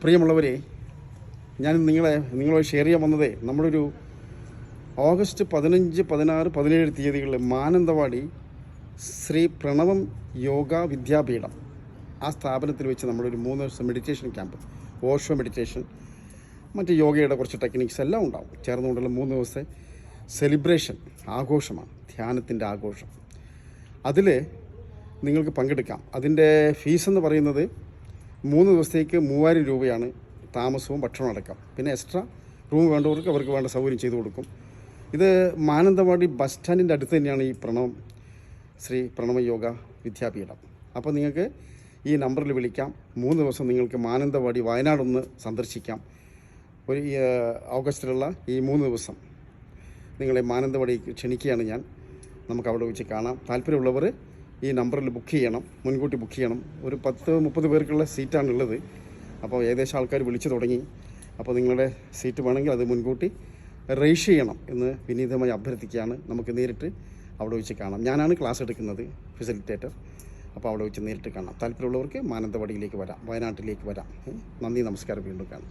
പ്രിയമുള്ളവരെ, ഞാൻ നിങ്ങളോട് ഷെയർ ചെയ്യാൻ വന്നത് നമ്മളൊരു ഓഗസ്റ്റ് 15, 16, 17 തീയതികളിൽ മാനന്തവാടി ശ്രീ പ്രണവം യോഗ വിദ്യാപീഠം ആ സ്ഥാപനത്തിൽ വെച്ച് നമ്മളൊരു 3 ദിവസം മെഡിറ്റേഷൻ ക്യാമ്പ്, ഓഷോ മെഡിറ്റേഷൻ, മറ്റ് യോഗയുടെ കുറച്ച് ടെക്നിക്സ് എല്ലാം ഉണ്ടാവും ചേർന്നുകൊണ്ടുള്ള 3 ദിവസത്തെ സെലിബ്രേഷൻ ആഘോഷമാണ്, ധ്യാനത്തിൻ്റെ ആഘോഷം. അതിൽ നിങ്ങൾക്ക് പങ്കെടുക്കാം. അതിൻ്റെ ഫീസെന്ന് പറയുന്നത് 3 ദിവസത്തേക്ക് 3000 രൂപയാണ്, താമസവും ഭക്ഷണവും അടക്കം. പിന്നെ എക്സ്ട്രാ റൂം വേണ്ടവർക്ക് അവർക്ക് വേണ്ട സൗകര്യം ചെയ്തു കൊടുക്കും. ഇത് മാനന്തവാടി ബസ് സ്റ്റാൻഡിൻ്റെ അടുത്ത് തന്നെയാണ് ഈ ശ്രീ പ്രണവ യോഗ വിദ്യാപീഠം. അപ്പോൾ നിങ്ങൾക്ക് ഈ നമ്പറിൽ വിളിക്കാം. 3 ദിവസം നിങ്ങൾക്ക് മാനന്തവാടി വയനാടൊന്ന് സന്ദർശിക്കാം. ഒരു ഓഗസ്റ്റിലുള്ള ഈ 3 ദിവസം നിങ്ങളെ മാനന്തവാടിക്ക് ക്ഷണിക്കുകയാണ് ഞാൻ. നമുക്ക് അവിടെ വെച്ച് കാണാം. താല്പര്യമുള്ളവർ ഈ നമ്പറിൽ ബുക്ക് ചെയ്യണം, മുൻകൂട്ടി ബുക്ക് ചെയ്യണം. ഒരു 10-30 പേർക്കുള്ള സീറ്റാണുള്ളത്. അപ്പോൾ ഏകദേശം ആൾക്കാർ വിളിച്ചു തുടങ്ങി. അപ്പോൾ നിങ്ങളുടെ സീറ്റ് വേണമെങ്കിൽ അത് മുൻകൂട്ടി രജിസ്റ്റർ ചെയ്യണം എന്ന് വിനീതമായി അഭ്യർത്ഥിക്കുകയാണ്. നമുക്ക് നേരിട്ട് അവിടെ വെച്ച് കാണാം. ഞാനാണ് ക്ലാസ് എടുക്കുന്നത്, ഫെസിലിറ്റേറ്റർ. അപ്പോൾ അവിടെ വെച്ച് നേരിട്ട് കാണാം. താല്പര്യമുള്ളവർക്ക് മാനന്തവാടിയിലേക്ക് വരാം, വയനാട്ടിലേക്ക് വരാം. നന്ദി, നമസ്കാരം. വീണ്ടും കാണാം.